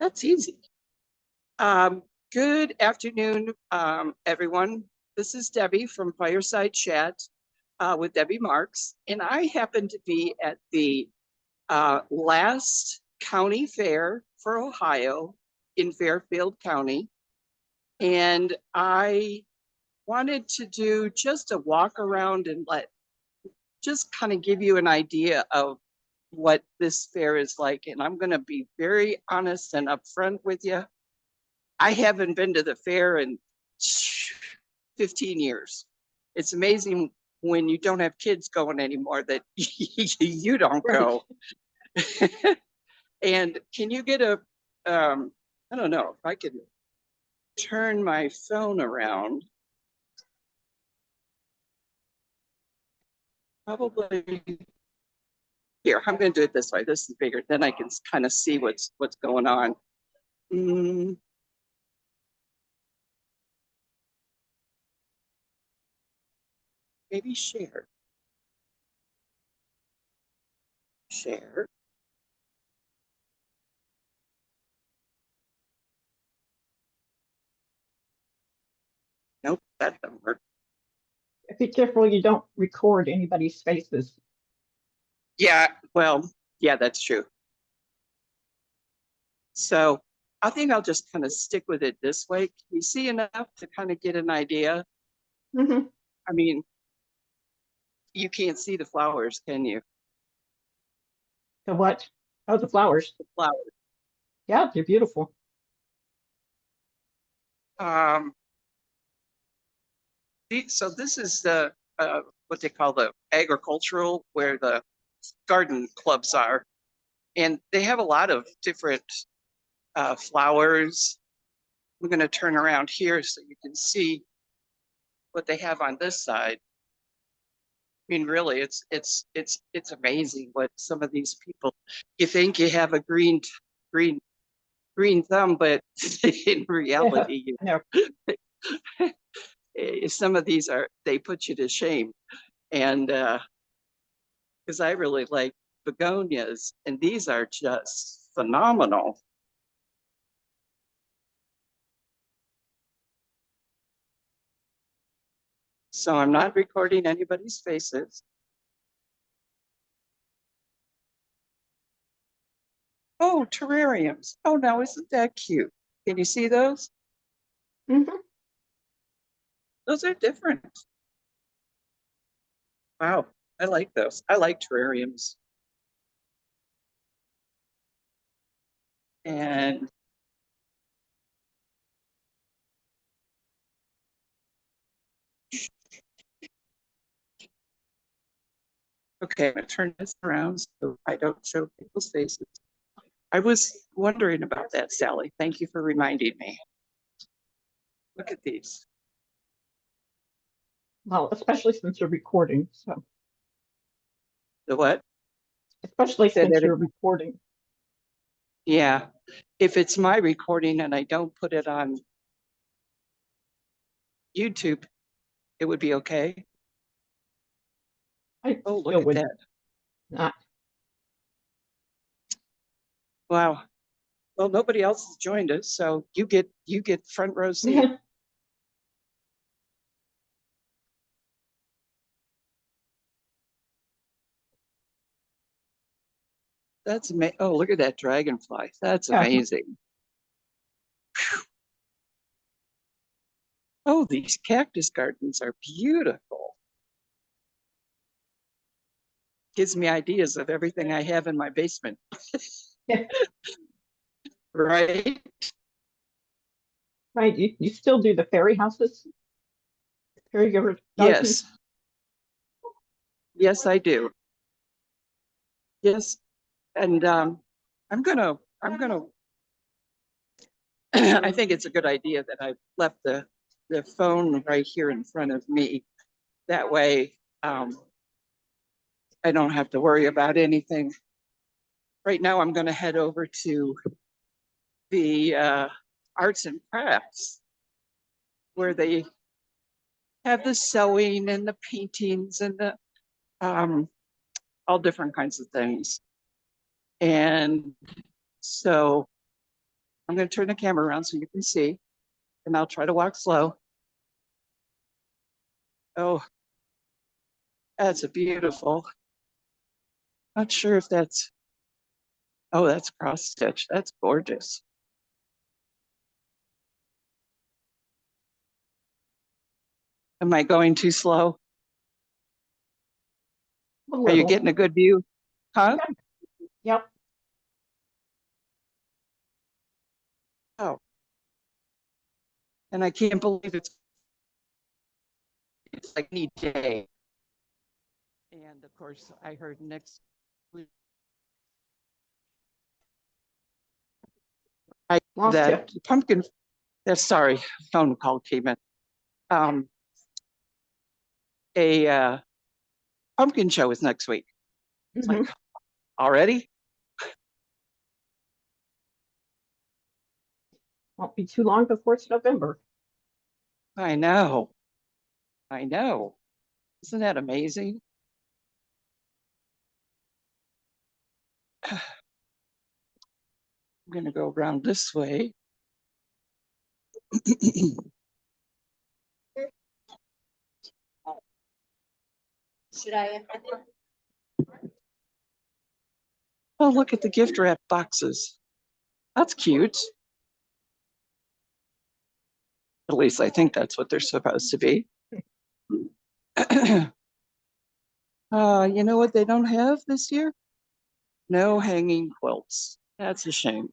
That's easy. Um, Good afternoon, everyone. This is Debbie from Fireside Chat with Debbie Marks, and I happen to be at the last county fair for Ohio in Fairfield County, and I wanted to do just a walk around and just kind of give you an idea of what this fair is like. And I'm going to be very honest and upfront with you. I haven't been to the fair in 15 years. It's amazing when you don't have kids going anymore that you don't go. And can you get I don't know if I can turn my phone around. Probably here. I'm going to do it this way. This is bigger. Then I can kind of see what's going on. Maybe share. Share. Nope, that doesn't work. Be careful you don't record anybody's faces. Yeah, well, yeah, that's true. So I think I'll just kind of stick with it this way. Can you see enough to kind of get an idea? Mm-hmm. I mean, you can't see the flowers, can you? The what? Oh, the flowers. The flowers. Yeah, they're beautiful. So this is the what they call the agricultural, where the garden clubs are, and they have a lot of different flowers. I'm going to turn around here so you can see what they have on this side. I mean, really, it's amazing what some of these people. You think you have a green thumb, but in reality, Yeah, some of these they put you to shame. And because I really like begonias, and these are just phenomenal. So I'm not recording anybody's faces. Oh, terrariums. Oh, now isn't that cute? Can you see those? Mm-hmm. Those are different. Wow, I like those. I like terrariums. And okay, I'm gonna turn this around so I don't show people's faces. I was wondering about that, Sally. Thank you for reminding me. Look at these. Well, especially since you're recording. So. The what? Especially since you're recording. Yeah. If it's my recording and I don't put it on YouTube, it would be okay. Oh, look at that. Not. Wow. Well, nobody else has joined us, so you get front row seat. Yeah. That's amazing. Oh, look at that dragonfly. That's amazing. Oh, these cactus gardens are beautiful. Gives me ideas of everything I have in my basement. Right? Right. You still do the fairy houses? Fairy gardens? Yes. Yes, I do. Yes. And I'm gonna I think it's a good idea that I left the phone right here in front of me. That way I don't have to worry about anything. Right now I'm going to head over to the arts and crafts, where they have the sewing and the paintings and the all different kinds of things. And so I'm going to turn the camera around so you can see, and I'll try to walk slow. Oh, that's a beautiful. Not sure if that's, oh, that's cross stitch. That's gorgeous. Am I going too slow? A Are you little. getting a good view? Huh? Yep. Oh, and I can't believe it's like any day. And of course, I heard next week Lost that pumpkin. Sorry, phone call came in. Um, a pumpkin show is next week. you. It's like already? Won't be too long before it's November. I know. I know. Isn't that amazing? I'm going to go around this way. Should I? Oh, look at the gift wrap boxes. That's cute. At least I think that's what they're supposed to be. You know what they don't have this year? No hanging quilts. That's a shame.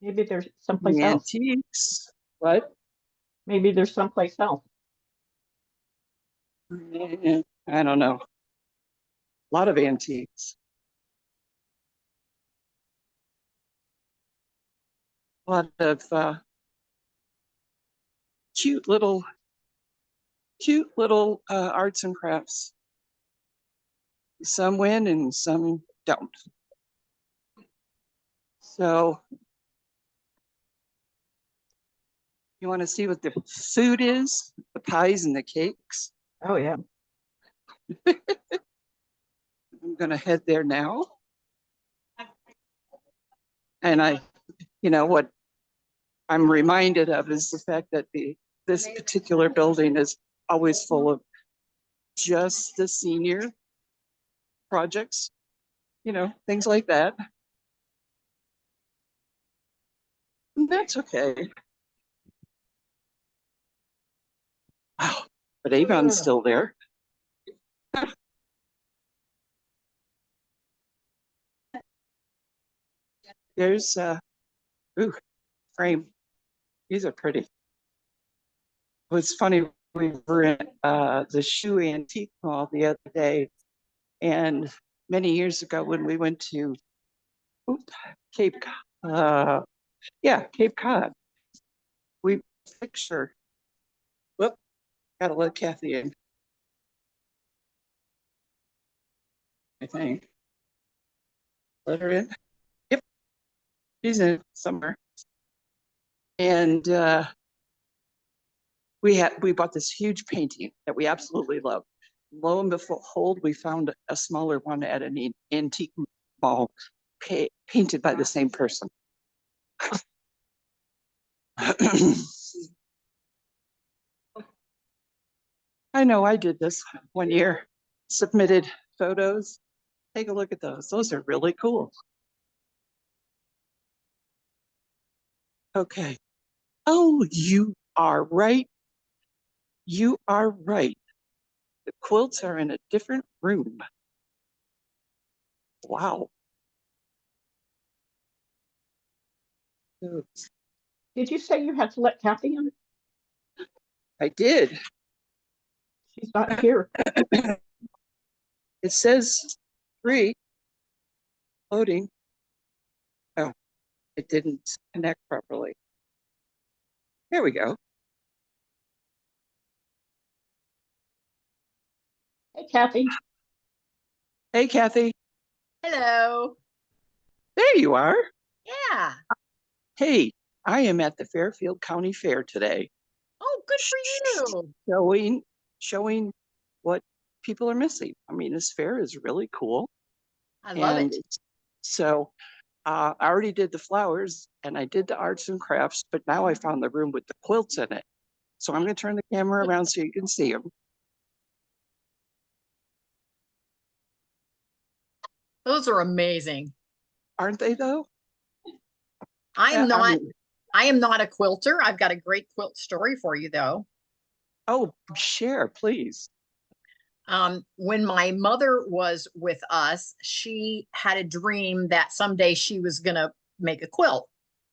Maybe there's someplace The else. antiques. What? Maybe there's someplace else. I don't know. A lot of antiques. A lot of cute little arts and crafts. Some win and some don't. So you want to see what the food is? The pies and the cakes. Oh yeah. I'm going to head there now. And what I'm reminded of is the fact that this particular building is always full of just the senior projects, things like that. And that's okay. Wow, but Avon's still there. There's ooh, frame. These are pretty. It was funny. We were in the shoe antique mall the other day, and many years ago when we went to Cape Cape Cod, we picture. Whoop, gotta let Kathy in. I think. Let her in. Yep, she's in somewhere. And we bought this huge painting that we absolutely love. Lo and behold, we found a smaller one at an antique mall painted by the same person. I know I did this one year, submitted photos. Take a look at those. Those are really cool. Okay. Oh, you are right. You are right. The quilts are in a different room. Wow. Did you say you had to let Kathy in? I did. She's not here. It says 3 loading. Oh, it didn't connect properly. Here we go. Hey, Kathy. Hey, Kathy. Hello. There you are. Yeah. Hey, I am at the Fairfield County Fair today. Oh, good for you. Showing what people are missing. I mean, this fair is really cool. I love And it. so I already did the flowers and I did the arts and crafts, but now I found the room with the quilts in it. So I'm going to turn the camera around so you can see them. Those are amazing. Aren't they though? I'm I not, mean, I am not a quilter. I've got a great quilt story for you though. oh, share, please. When my mother was with us, she had a dream that someday she was going to make a quilt.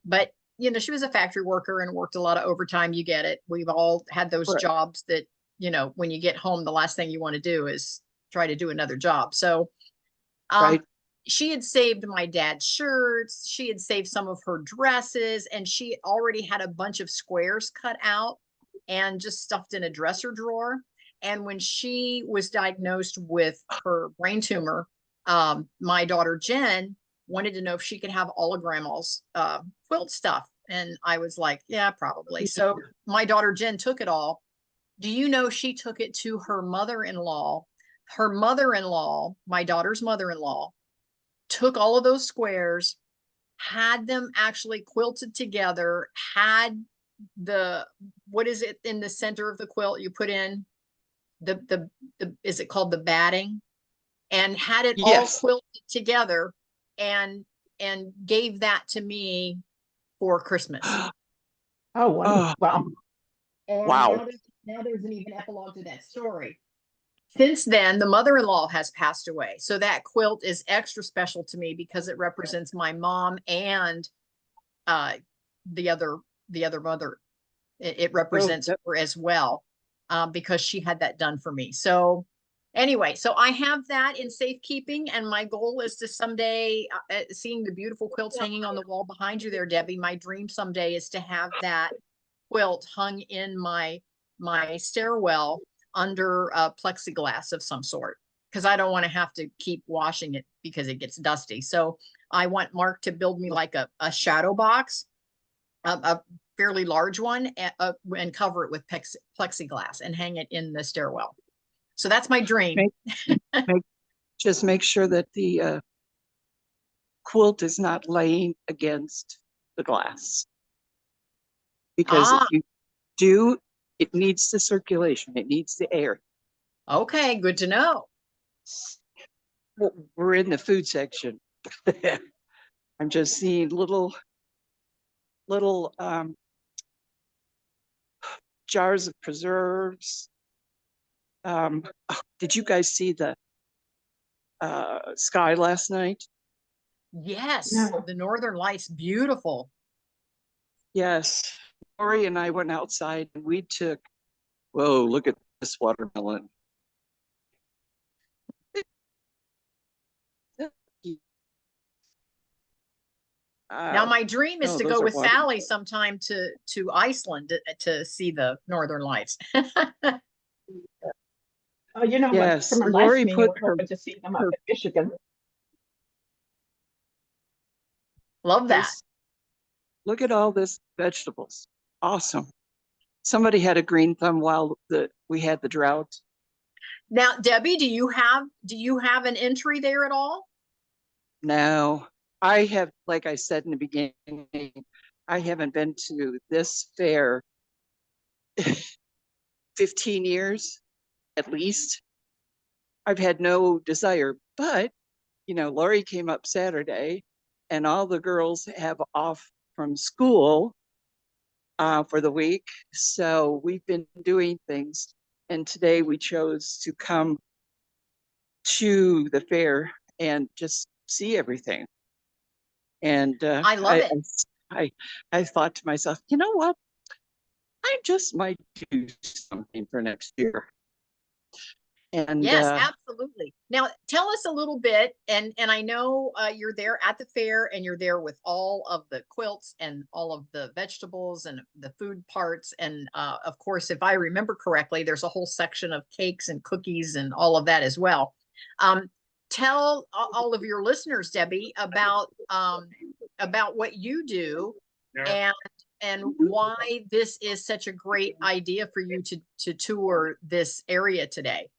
But, you know, she was a factory worker and worked a lot of overtime. You get it. We've all had those Right. jobs that, you know, when you get home, the last thing you want to do is try to do another job. So, Right. she had saved my dad's shirts. She had saved some of her dresses, and she already had a bunch of squares cut out and just stuffed in a dresser drawer. And when she was diagnosed with her brain tumor, my daughter Jen wanted to know if she could have all of grandma's quilt stuff. And I was like, yeah, probably. So my daughter Jen took it all. Do you know she took it to her mother-in-law? Her mother-in-law, my daughter's mother-in-law, took all of those squares, had them actually quilted together, had the, what is it in the center of the quilt you put in? The is it called the batting? And had it all Yes. quilted together and gave that to me for Christmas. Oh, wow. Wow. And Wow. now there's an even epilogue to that story. Since then, the mother-in-law has passed away. So that quilt is extra special to me because it represents my mom and the other mother. It represents yep. her as well, because she had that done for me. So anyway, so I have that in safekeeping, and my goal is to someday, seeing the beautiful quilts hanging on the wall behind you there, Debbie, my dream someday is to have that quilt hung in my stairwell under plexiglass of some sort, because I don't want to have to keep washing it because it gets dusty. So I want Mark to build me like a shadow box, a fairly large one, and cover it with plexiglass and hang it in the stairwell. So that's my dream. Just make sure that the quilt is not laying against the glass. Because if you do, it needs the circulation, it needs the air. Okay, good to know. Well, we're in the food section. I'm just seeing little jars of preserves. Did you guys see the sky last night? Yes, No. the Northern Lights, beautiful. Yes. Lori and I went outside and we took, whoa, look at this watermelon. Now my dream is no, to those go are with water- Sally sometime to Iceland to see the Northern Lights. Oh, you know what? Yes, From a nice Lori meeting, put we're hoping to see them up her in Michigan. Love that. look at all this vegetables. Awesome. Somebody had a green thumb while we had the drought. Now, Debbie, do you have an entry there at all? No, I have, like I said in the beginning, I haven't been to this fair 15 years at least. I've had no desire, but you know, Lori came up Saturday and all the girls have off from school for the week. So we've been doing things. And today we chose to come to the fair and just see everything. And I love it. I thought to myself, you know what? I just might do something for next year. And Yes, absolutely. Now, tell us a little bit, and I know you're there at the fair, and you're there with all of the quilts and all of the vegetables and the food parts, and of course, if I remember correctly, there's a whole section of cakes and cookies and all of that as well. Tell all of your listeners, Debbie, about what you do and why this is such a great idea for you to tour this area today.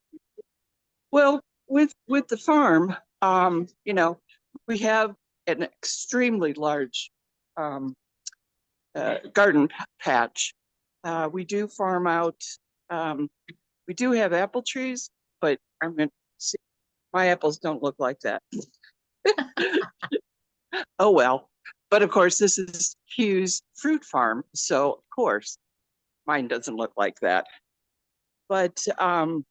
well, with the farm, you know, we have an extremely large garden patch. We do farm out. We do have apple trees, but I'm going to see, my apples don't look like that. Oh, well. But of course, this is Hugh's fruit farm. So, of course, mine doesn't look like that. But, oh,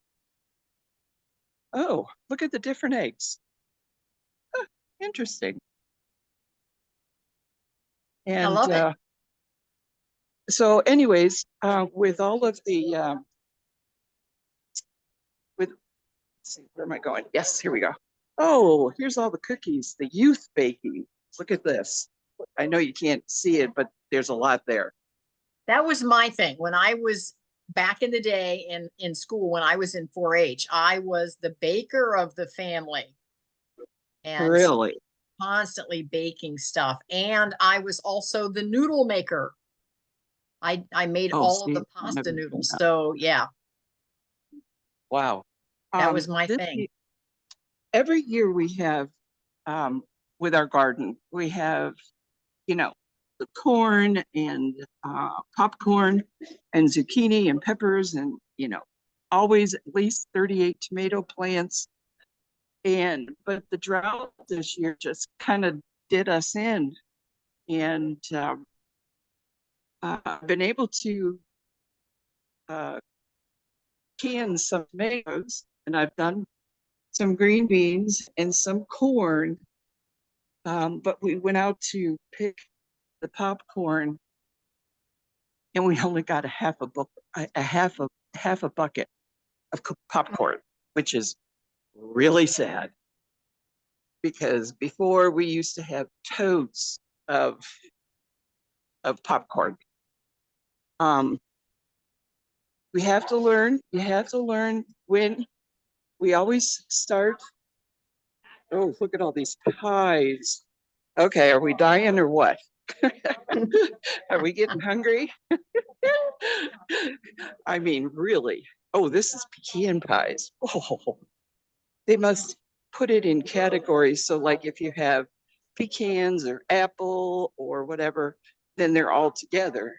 look at the different eggs. Huh, interesting. I And love it. so anyways, with all of the, let's see, where am I going? Yes, here we go. Oh, here's all the cookies, the youth baking. Look at this. I know you can't see it, but there's a lot there. That was my thing when I was back in the day in school. When I was in 4-H, I was the baker of the family, and so Really? constantly baking stuff. And I was also the noodle maker. I made Oh, all of see, the pasta noodles. So yeah, wow. that was my This thing. every year we have, with our garden, we have, you know, the corn and popcorn and zucchini and peppers and, always at least 38 tomato plants. But the drought this year just kind of did us in. And I've been able to uh, can some tomatoes, and I've done some green beans and some corn. But we went out to pick the popcorn, and we only got a half a bucket of popcorn, which is really sad because before we used to have totes of popcorn. Um, we have to learn. You have to learn when we always start. Oh, look at all these pies. Okay, are we dying or what? Are we getting hungry? I mean, really. Oh, this is pecan pies. Oh, they must put it in categories. So, like, if you have pecans or apple or whatever, then they're all together.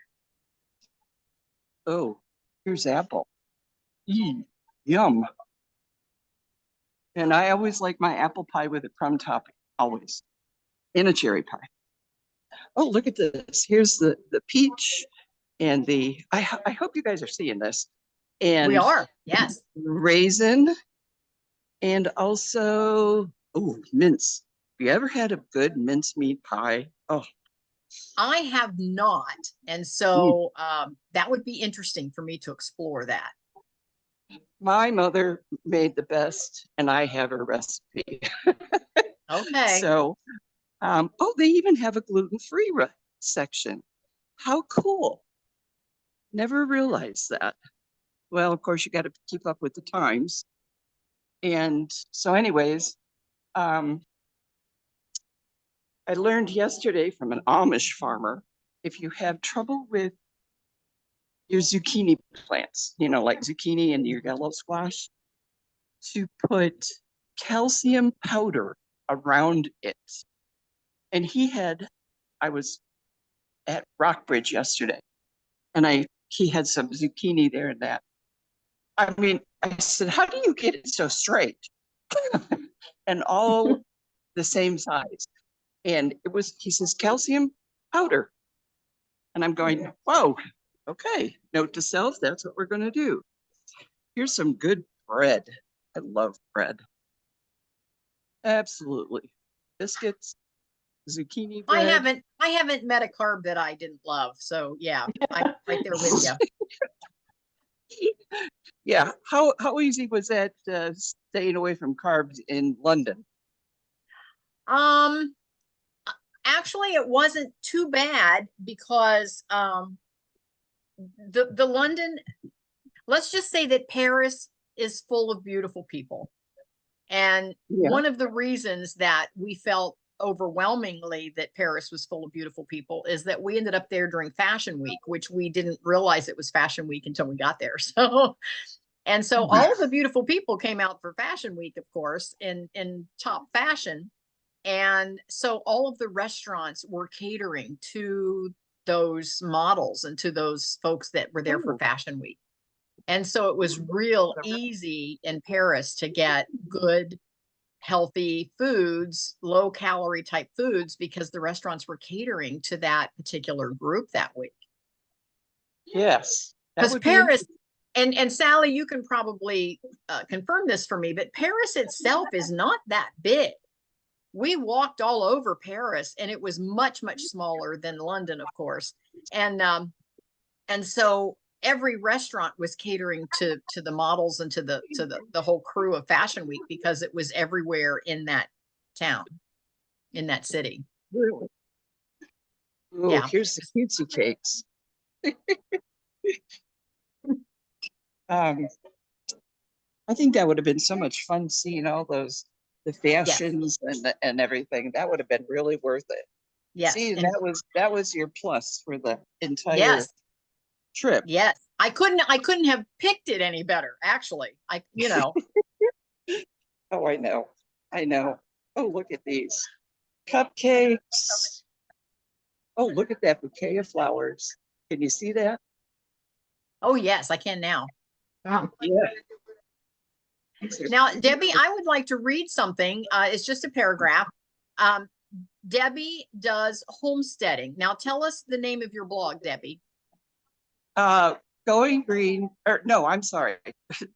Oh, here's apple. Yum. And I always like my apple pie with a crumb topping, always, in a cherry pie. Oh, look at this. Here's the peach and I hope you guys are seeing this. We And are, yes. raisin and also, oh, mince. Have you ever had a good mincemeat pie? Oh, I have not, and so that would be interesting for me to explore that. my mother made the best, and I have her recipe. Okay. So, oh, they even have a gluten-free section. How cool. Never realized that. Well, of course, you got to keep up with the times. And so, anyways, I learned yesterday from an Amish farmer, if you have trouble with your zucchini plants, like zucchini and your yellow squash, to put calcium powder around it. And I was at Rockbridge yesterday, and he had some zucchini there and that. I mean, I said, how do you get it so straight? And all the same size. And he says, calcium powder. And I'm going, whoa, okay, note to self, that's what we're going to do. Here's some good bread. I love bread. Absolutely. Biscuits, zucchini I bread. haven't met a carb that I didn't love. So yeah, I'm right there with you. Yeah. How easy was that staying away from carbs in London? Actually it wasn't too bad because the London, let's just say that Paris is full of beautiful people. And Yeah. one of the reasons that we felt overwhelmingly that Paris was full of beautiful people is that we ended up there during Fashion Week, which we didn't realize it was Fashion Week until we got there. So all of the beautiful people came out for Fashion Week, of course, in top fashion. And so all of the restaurants were catering to those models and to those folks that were there for Oh. Fashion Week. And so it was real easy in Paris to get good, healthy foods, low calorie type foods, because the restaurants were catering to that particular group that week. Yes, that Because would be Paris, and Sally, you can probably confirm this for me, but Paris itself is not that big. We walked all over Paris, and it was much, much smaller than London, of course. And so every restaurant was catering to the models and to the whole crew of Fashion Week, because it was everywhere in that town, in that city. really. Oh, Yeah. here's the cutesy cakes. I think that would have been so much fun seeing all those, the fashions and everything. That would have been really worth it. Yes. See, And that was your plus for the entire yes. trip. Yes. I couldn't have picked it any better, actually. You know. Oh, I know. I know. Oh, look at these cupcakes. Oh, look at that bouquet of flowers. Can you see that? Oh, yes, I can now. Wow. Yeah. Now, Debbie, I would like to read something. It's just a paragraph. Debbie does homesteading. Now, tell us the name of your blog, Debbie. Going Green, or no, I'm sorry.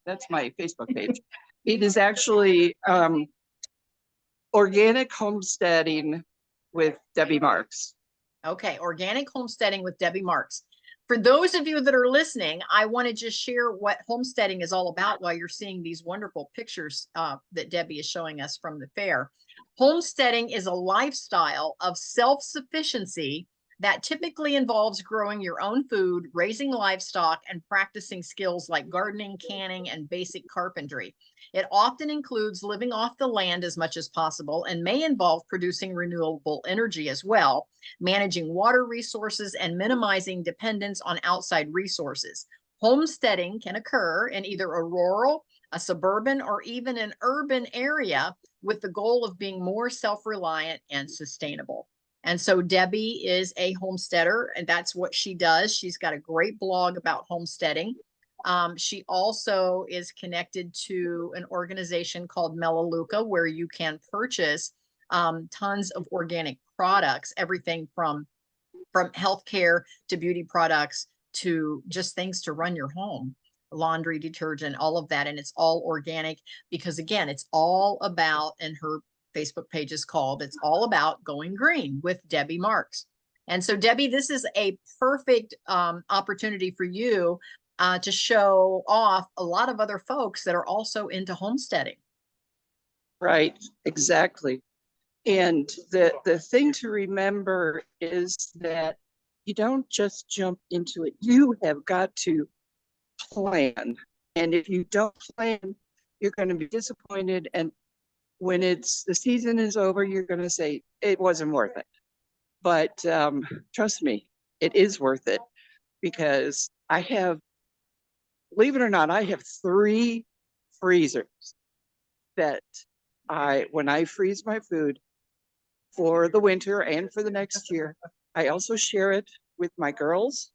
That's my Facebook page. It is actually Organic Homesteading with Debbie Marks. Okay, Organic Homesteading with Debbie Marks. For those of you that are listening, I want to just share what homesteading is all about while you're seeing these wonderful pictures that Debbie is showing us from the fair. Homesteading is a lifestyle of self-sufficiency that typically involves growing your own food, raising livestock, and practicing skills like gardening, canning, and basic carpentry. It often includes living off the land as much as possible and may involve producing renewable energy as well, managing water resources, and minimizing dependence on outside resources. Homesteading can occur in either a rural, a suburban, or even an urban area, with the goal of being more self-reliant and sustainable. And so Debbie is a homesteader, and that's what she does. She's got a great blog about homesteading. She also is connected to an organization called Melaleuca, where you can purchase tons of organic products, everything from healthcare to beauty products to just things to run your home, laundry detergent, all of that. And it's all organic because, again, it's all about, and her Facebook page is called, it's all about going green with Debbie Marks. And so, Debbie, this is a perfect opportunity for you to show off a lot of other folks that are also into homesteading. Right, exactly. And the thing to remember is that you don't just jump into it. You have got to plan. And if you don't plan, you're going to be disappointed. And when the season is over, you're going to say it wasn't worth it. But trust me, it is worth it, because I have, believe it or not, I have 3 freezers that when I freeze my food for the winter and for the next year, I also share it with my girls.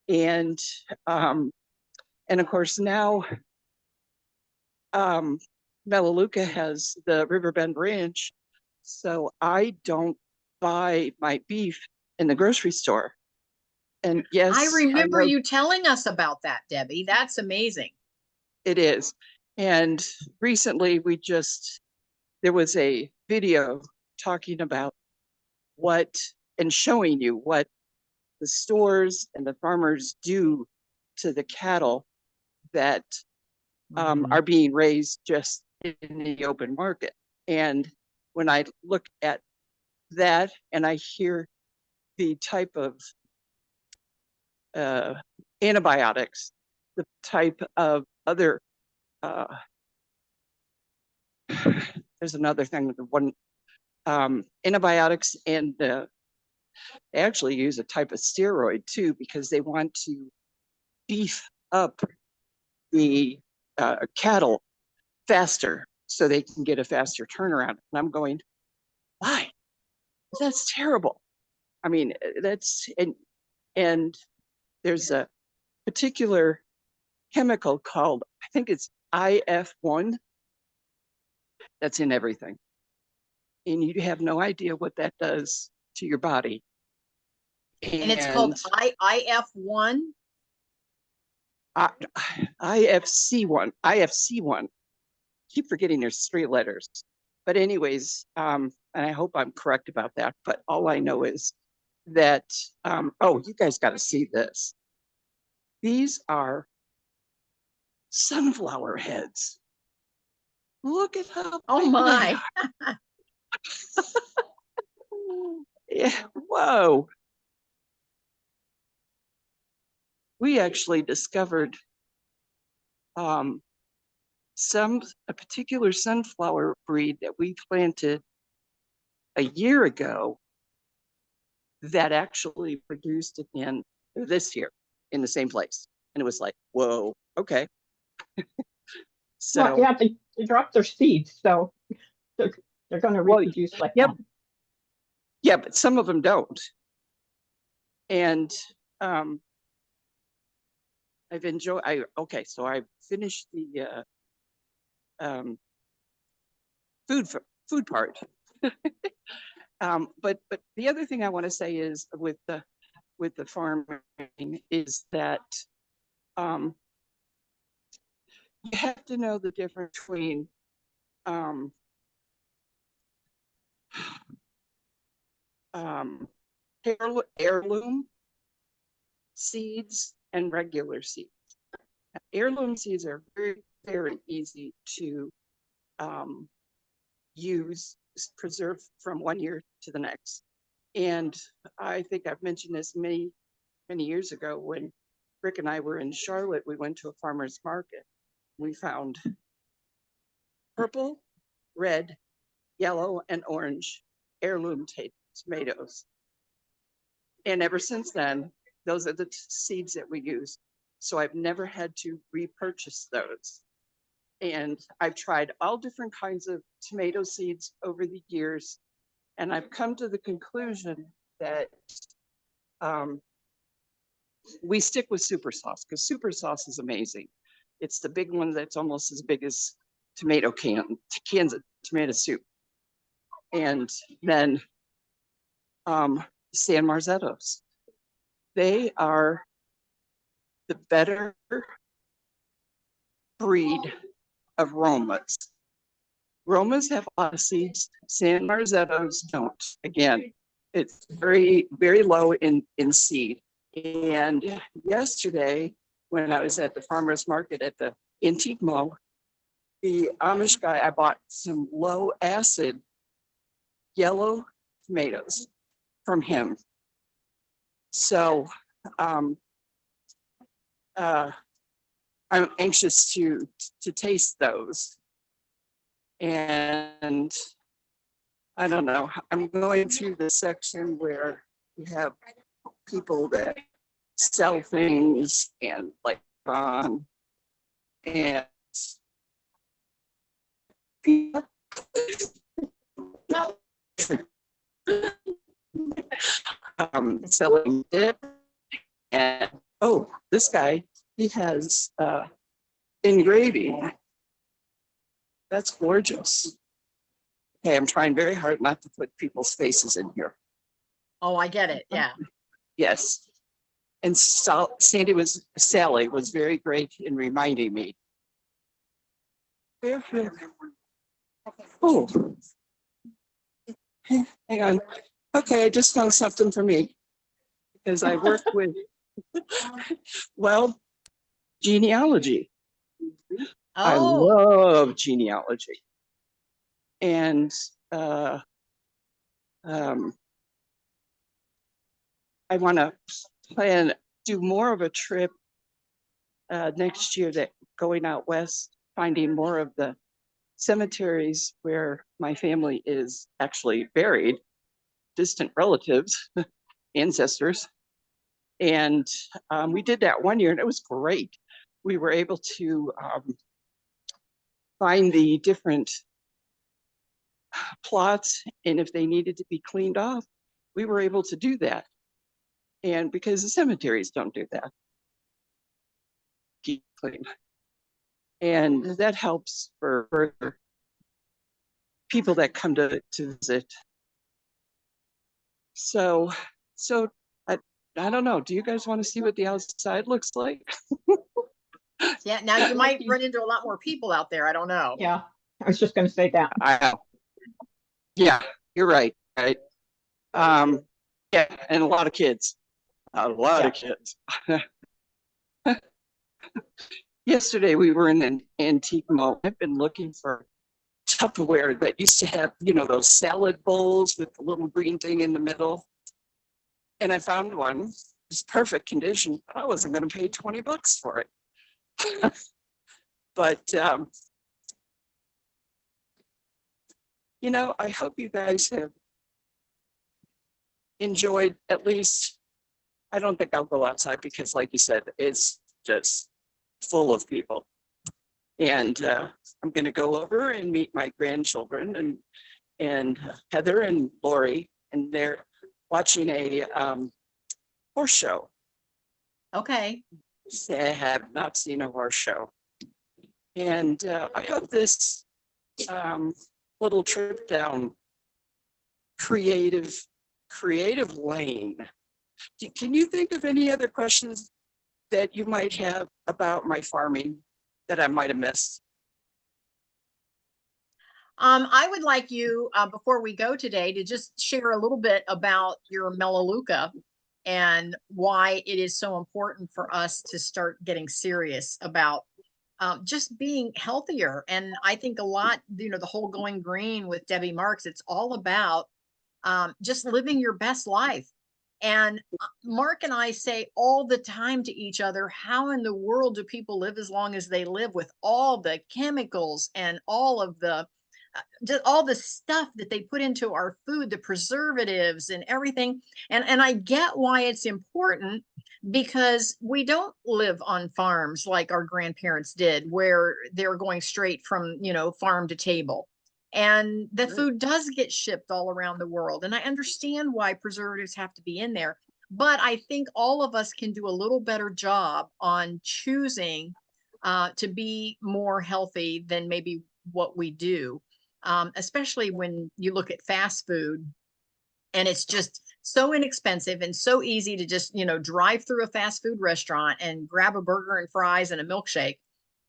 And of course now Melaleuca has the Riverbend Ranch, so I don't buy my beef in the grocery store. And yes, I remember you telling us about that, Debbie. That's amazing. it is. And recently there was a video talking about and showing you what the stores and the farmers do to the cattle that are being raised just in the open market. And when I look at that and I hear the type of antibiotics, the type of other, there's another thing with the one, antibiotics, and they actually use a type of steroid too, because they want to beef up the cattle faster so they can get a faster turnaround. And I'm going, why? That's terrible. I mean, and And there's a particular chemical called, I think it's IF1, that's in everything. And you have no idea what that does to your body. And it's called IF1. IFC1. Keep forgetting there's 3 letters. But anyways, and I hope I'm correct about that, but all I know is that, oh, you guys got to see this. These are sunflower heads. Look at how. Oh my. Yeah, whoa. We actually discovered a particular sunflower breed that we planted a year ago that actually produced again this year in the same place. And it was like, whoa, okay. Well, So yeah, they drop their seeds, so they're going to Well, reproduce like yep. that. Yeah, but some of them don't. And okay, so I finished the food part. But the other thing I want to say is with the farming is that you have to know the difference between heirloom seeds and regular seeds. Heirloom seeds are very, very easy to use, preserve from one year to the next. And I think I've mentioned this many years ago when Rick and I were in Charlotte. We went to a farmer's market. We found purple, red, yellow, and orange heirloom tomatoes. And ever since then, those are the seeds that we use. So I've never had to repurchase those. And I've tried all different kinds of tomato seeds over the years. And I've come to the conclusion that we stick with super sauce because super sauce is amazing. It's the big one that's almost as big as cans of tomato soup. And then San Marzettos. They are the better breed of Romas. Romas have a lot of seeds. San Marzettos don't. Again, it's very, very low in seed. And yesterday, when I was at the farmer's market at the Antique Mall, the Amish guy, I bought some low acid yellow tomatoes from him. So I'm anxious to taste those. And I don't know, I'm going through the section where you have people that sell things and like and selling dip. And oh, this guy, he has engraving. That's gorgeous. Okay, I'm trying very hard not to put people's faces in here. Oh, I get it. Yeah. Yes. And Sally was very great in reminding me. Fairfield. Oh, hang on. Okay, I just found something for me because I work with, well, genealogy. I Oh, love genealogy. And I want to do more of a trip next year that going out west, finding more of the cemeteries where my family is actually buried, distant relatives, ancestors. And we did that one year and it was great. We were able to find the different plots, and if they needed to be cleaned off, we were able to do that. And because the cemeteries don't do that. Keep clean. And that helps for people that come to visit. So I don't know. Do you guys want to see what the outside looks like? Yeah, now you might run into a lot more people out there. I don't know. Yeah, I was just going to say that. Yeah, you're right. Right. Yeah, and a lot of kids. A lot of kids. Yesterday we were in an antique mall. I've been looking for Tupperware that used to have, you know, those salad bowls with the little green thing in the middle. And I found one. It's perfect condition. I wasn't going to pay $20 for it. But you know, I hope you guys have enjoyed at least. I don't think I'll go outside because, like you said, it's just full of people. And I'm going to go over and meet my grandchildren and Heather and Lori, and they're watching a horse show. Okay. They have not seen a horse show. And I hope this little trip down creative lane. Can you think of any other questions that you might have about my farming that I might have missed? I would like you, before we go today, to just share a little bit about your Melaleuca and why it is so important for us to start getting serious about just being healthier. And I think a lot, you know, the whole Going Green with Debbie Marks, it's all about just living your best life. And Mark and I say all the time to each other, how in the world do people live as long as they live with all the chemicals and all of the just all the stuff that they put into our food, the preservatives and everything. And I get why it's important, because we don't live on farms like our grandparents did, where they're going straight from, you know, farm to table. And the food does get shipped all around the world. And I understand why preservatives have to be in there. But I think all of us can do a little better job on choosing to be more healthy than maybe what we do. Especially when you look at fast food, and it's just so inexpensive and so easy to just, you know, drive through a fast food restaurant and grab a burger and fries and a milkshake.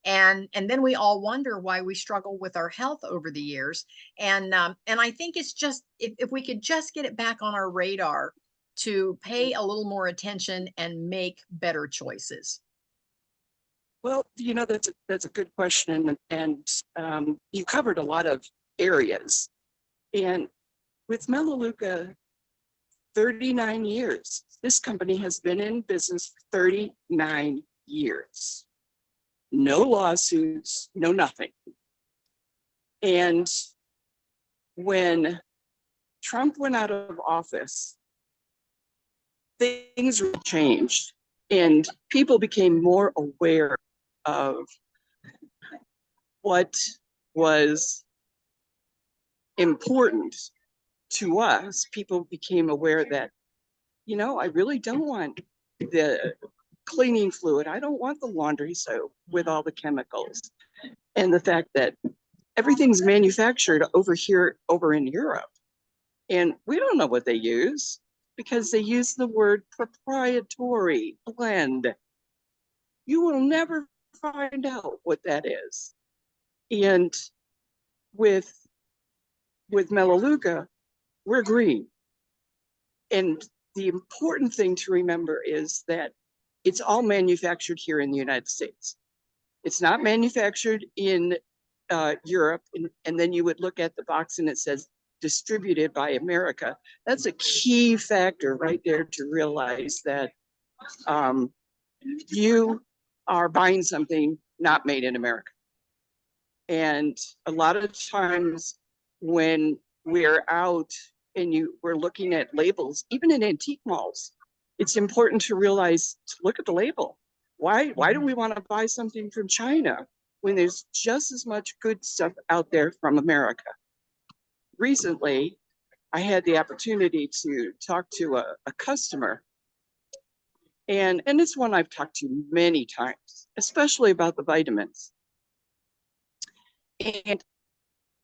And then we all wonder why we struggle with our health over the years. And I think it's just, if we could just get it back on our radar to pay a little more attention and make better choices. Well, you know, that's a good question, and you covered a lot of areas. And with Melaleuca, 39 years. This company has been in business for 39 years. No lawsuits, no nothing. And when Trump went out of office, things changed and people became more aware of what was important to us. People became aware that, you know, I really don't want the cleaning fluid. I don't want the laundry soap with all the chemicals. And the fact that everything's manufactured over in Europe. And we don't know what they use, because they use the word proprietary blend. You will never find out what that is. And with Melaleuca, we're green. And the important thing to remember is that it's all manufactured here in the United States. It's not manufactured in Europe. And then you would look at the box and it says distributed by America. That's a key factor right there to realize that you are buying something not made in America. And a lot of times when we're out and we're looking at labels, even in antique malls, it's important to realize, to look at the label. Why do we want to buy something from China when there's just as much good stuff out there from America? Recently, I had the opportunity to talk to a customer, And it's one I've talked to many times, especially about the vitamins. And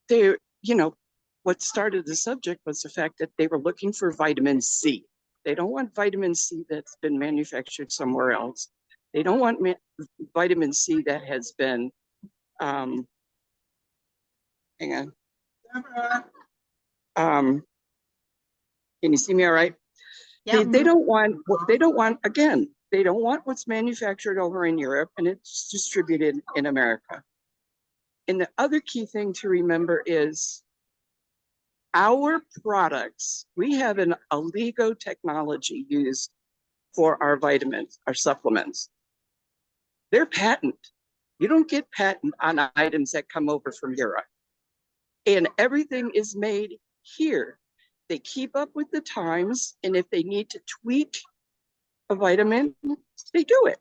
they, you know, what started the subject was the fact that they were looking for vitamin C. They don't want vitamin C that's been manufactured somewhere else. They don't want vitamin C that has been, hang on. Can you see me all right? Yeah. They don't want, again, they don't want what's manufactured over in Europe and it's distributed in America. And the other key thing to remember is our products, we have an oligo technology used for our vitamins, our supplements. They're patent. You don't get patent on items that come over from Europe. And everything is made here. They keep up with the times, and if they need to tweak a vitamin, they do it.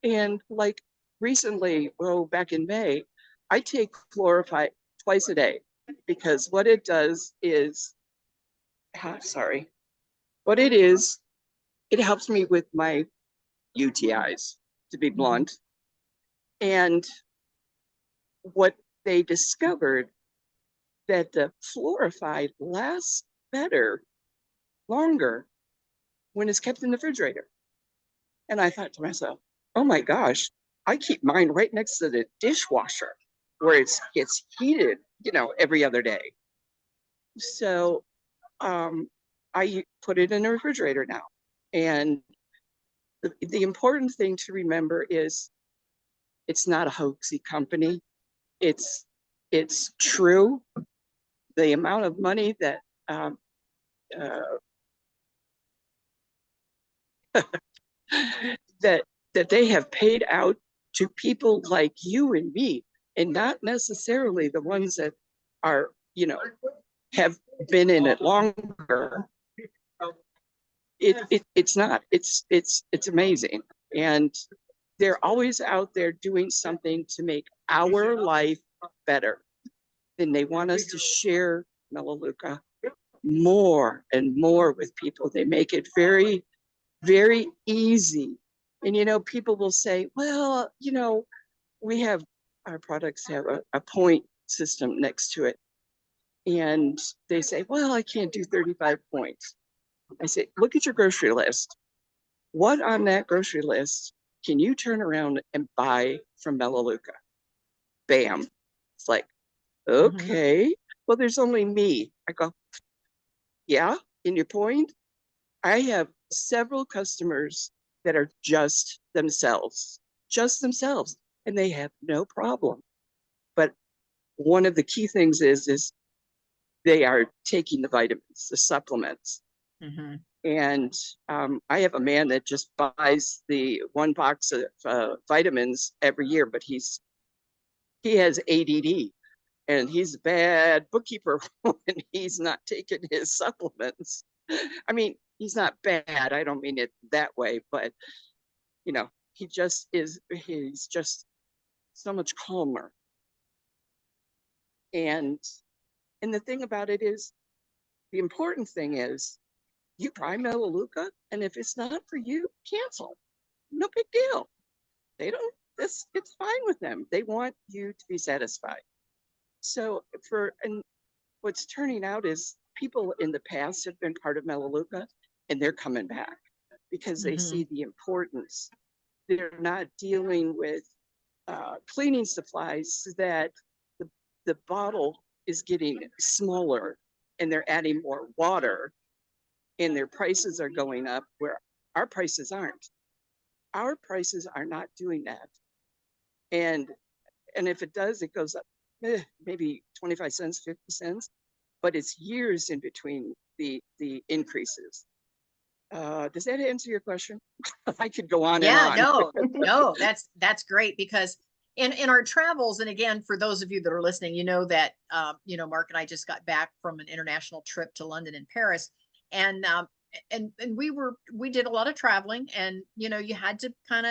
And like recently, back in May, I take Fluorify twice a day because what it does is, what it is, it helps me with my UTIs, to be blunt. And what they discovered that the fluorified lasts better, longer when it's kept in the refrigerator. And I thought to myself, oh my gosh, I keep mine right next to the dishwasher where it gets heated, every other day. So I put it in the refrigerator now. And the important thing to remember is it's not a hoaxy company. It's true. The amount of money that that they have paid out to people like you and me, and not necessarily the ones that are, have been in it longer. It's not. It's amazing, and they're always out there doing something to make our life better. And they want us to share Melaleuca more and more with people. They make it very, very easy. And people will say, well, we have, our products have a point system next to it. And they say, well, I can't do 35 points. I say, look at your grocery list. What on that grocery list can you turn around and buy from Melaleuca? Bam. It's like, okay, well, there's only me. I go, yeah, in your point, I have several customers that are just themselves, and they have no problem. But one of the key things is they are taking the vitamins, the supplements. And I have a man that just buys the one box of vitamins every year, but he has ADD. And he's a bad bookkeeper when he's not taking his supplements. I mean, he's not bad. I don't mean it that way, but he's just so much calmer. And the thing about it is, the important thing is, you try Melaleuca, and if it's not for you, cancel. No big deal. They don't. It's fine with them. They want you to be satisfied. So and what's turning out is people in the past have been part of Melaleuca, and they're coming back because they see the importance. They're not dealing with cleaning supplies that the bottle is getting smaller and they're adding more water and their prices are going up where our prices aren't. Our prices are not doing that. And if it does, it goes up maybe 25 cents, 50 cents, but it's years in between the increases. Does that answer your question? I could go on and on. No, that's great, because in our travels, and again, for those of you that are listening, that Mark and I just got back from an international trip to London and Paris, and we did a lot of traveling, and you had to kind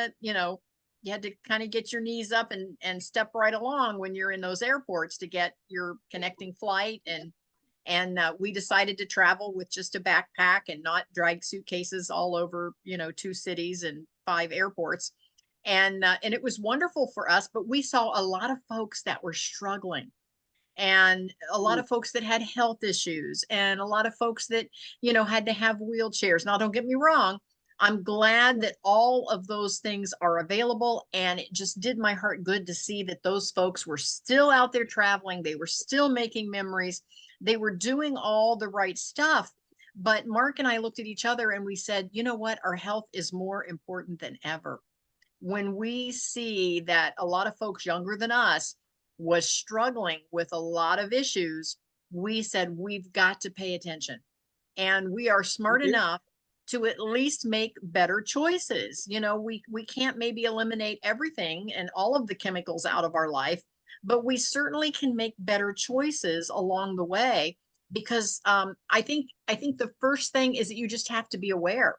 of get your knees up and step right along when you're in those airports to get your connecting flight, And we decided to travel with just a backpack and not drag suitcases all over, 2 cities and 5 airports. And it was wonderful for us, but we saw a lot of folks that were struggling, and a lot Mm. of folks that had health issues, and a lot of folks that, had to have wheelchairs. Now, don't get me wrong. I'm glad that all of those things are available. And it just did my heart good to see that those folks were still out there traveling. They were still making memories. They were doing all the right stuff. But Mark and I looked at each other and we said, you know what? Our health is more important than ever. When we see that a lot of folks younger than us was struggling with a lot of issues, we said, we've got to pay attention. And we are smart Mhm. enough to at least make better choices. We can't maybe eliminate everything and all of the chemicals out of our life, but we certainly can make better choices along the way. Because I think the first thing is that you just have to be aware,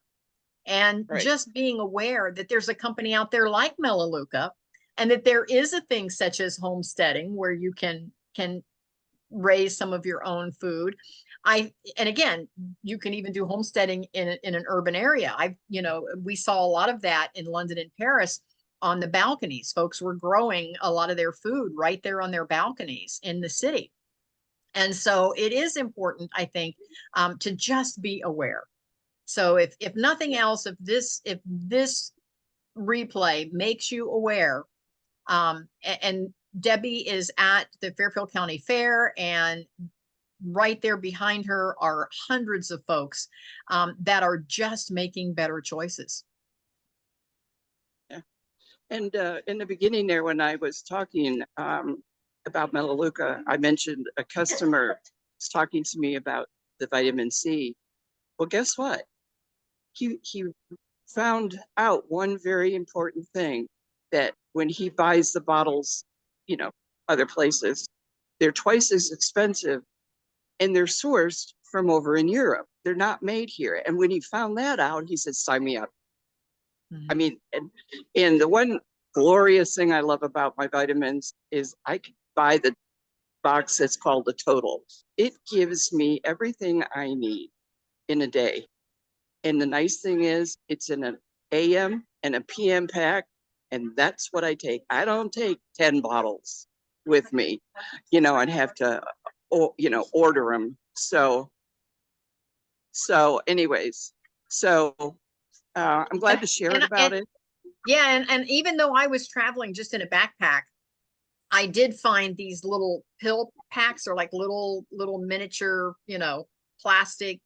and Right. just being aware that there's a company out there like Melaleuca, and that there is a thing such as homesteading where you can raise some of your own food. And again, you can even do homesteading in an urban area. We saw a lot of that in London and Paris on the balconies. Folks were growing a lot of their food right there on their balconies in the city. And so it is important, I think, to just be aware. So if nothing else, if this replay makes you aware, and Debbie is at the Fairfield County Fair, and right there behind her are hundreds of folks that are just making better choices. Yeah. And in the beginning there, when I was talking about Melaleuca, I mentioned a customer was talking to me about the vitamin C. Well, guess what? He found out one very important thing, that when he buys the bottles, you know, other places, they're twice as expensive, and they're sourced from over in Europe. They're not made here. And when he found that out, he said, sign me up. I mean, and the one glorious thing I love about my vitamins is I can buy the box that's called the Total. It gives me everything I need in a day. And the nice thing is, it's in an AM and a PM pack, and that's what I take. I don't take 10 bottles with me, and have to, order them. So anyways, so I'm glad to share it about it. Yeah, and even though I was traveling just in a backpack, I did find these little pill packs, or like little miniature, plastic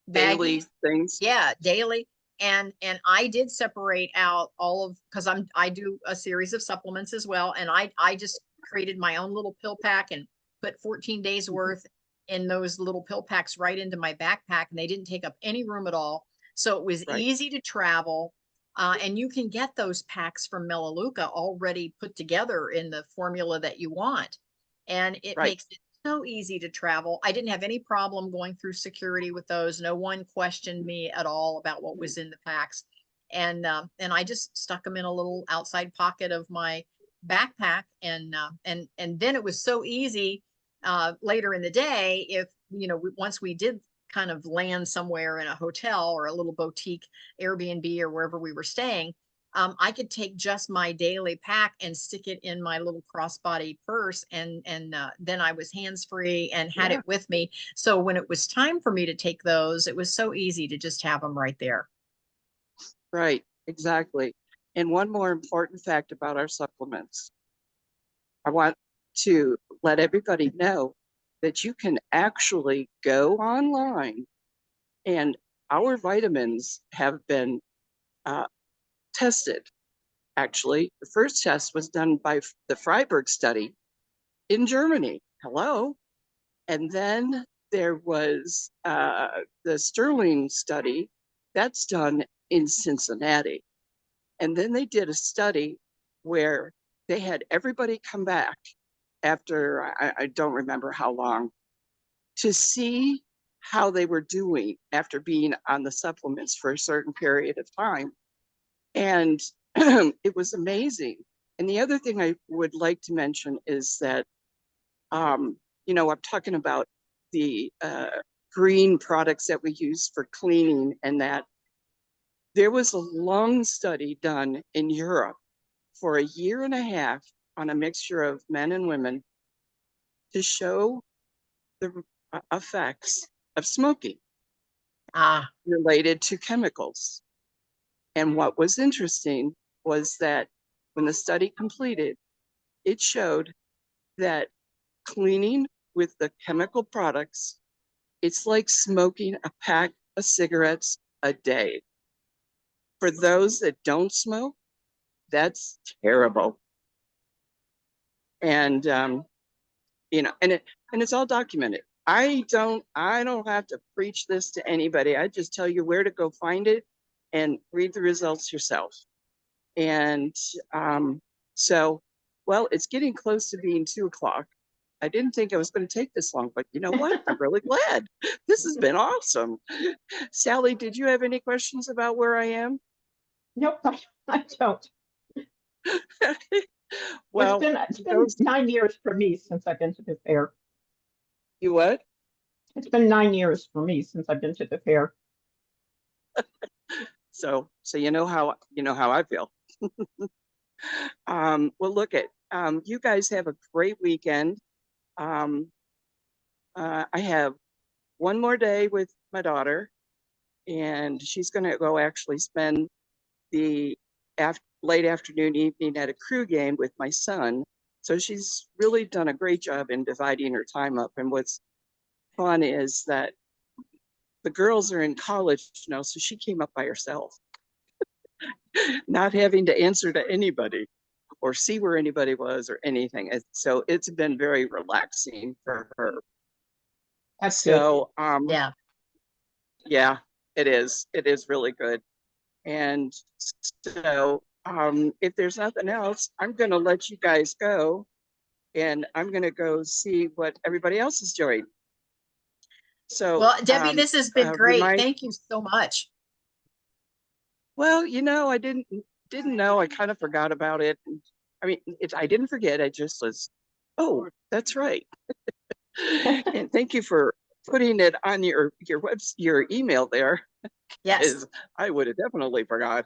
Daily baggies. things. Yeah, daily. And I did separate out all of, because I do a series of supplements as well, and I just created my own little pill pack and put 14 days worth in those little pill packs right into my backpack, and they didn't take up any room at all. So it was Right, easy to travel. And you can get those packs from Melaleuca already put together in the formula that you want. And it right. makes it so easy to travel. I didn't have any problem going through security with those. No one questioned me at all about what was in the packs. And I just stuck them in a little outside pocket of my backpack. And then it was so easy later in the day, if, once we did kind of land somewhere in a hotel or a little boutique Airbnb or wherever we were staying, I could take just my daily pack and stick it in my little crossbody purse, and then I was hands free and had Yeah, it with me. So when it was time for me to take those, it was so easy to just have them right there. right. Exactly. And one more important fact about our supplements. I want to let everybody know that you can actually go online, and our vitamins have been uh, tested. Actually, the first test was done by the Freiburg study in Germany. Hello. And then there was the Sterling study that's done in Cincinnati. And then they did a study where they had everybody come back after, I don't remember how long, to see how they were doing after being on the supplements for a certain period of time. And it was amazing. And the other thing I would like to mention is that, I'm talking about the green products that we use for cleaning and that. There was a long study done in Europe for a year and a half on a mixture of men and women to show the effects of smoking Ah, related to chemicals. And what was interesting was that when the study completed, it showed that cleaning with the chemical products, it's like smoking a pack of cigarettes a day. For those that don't smoke, that's terrible. And you know, and it's all documented. I don't have to preach this to anybody. I just tell you where to go find it and read the results yourself. And so, well, it's getting close to being 2 o'clock. I didn't think I was going to take this long, but you know what? I'm really glad. This has been awesome. Sally, did you have any questions about where I am? Nope, I don't. Well, It's been 9 years for me since I've been to the fair. you what? It's been 9 years for me since I've been to the fair. So you know how I feel. Well, look at you guys have a great weekend. I have one more day with my daughter, and she's going to go actually spend the late afternoon, evening at a crew game with my son. So she's really done a great job in dividing her time up. And what's fun is that the girls are in college now, so she came up by herself, not having to answer to anybody or see where anybody was or anything. So it's been very relaxing for her. That's good. So yeah. yeah, it is. It is really good. And so if there's nothing else, I'm going to let you guys go, and I'm going to go see what everybody else is doing. So, Well, Debbie, this has been great. Thank you so much. Well, you know, I didn't know. I kind of forgot about it. I mean, I didn't forget. I just was, oh, that's right. And thank you for putting it on your your email there. Yes. I would have definitely forgot.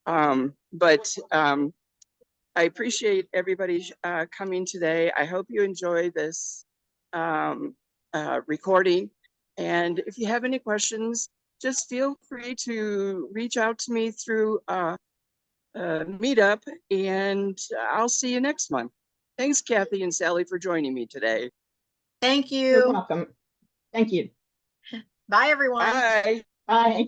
But I appreciate everybody coming today. I hope you enjoy this recording. And if you have any questions, just feel free to reach out to me through Meetup, and I'll see you next month. Thanks, Kathy and Sally, for joining me today. Thank You're you. welcome. Thank you. Bye, everyone. Bye. Bye.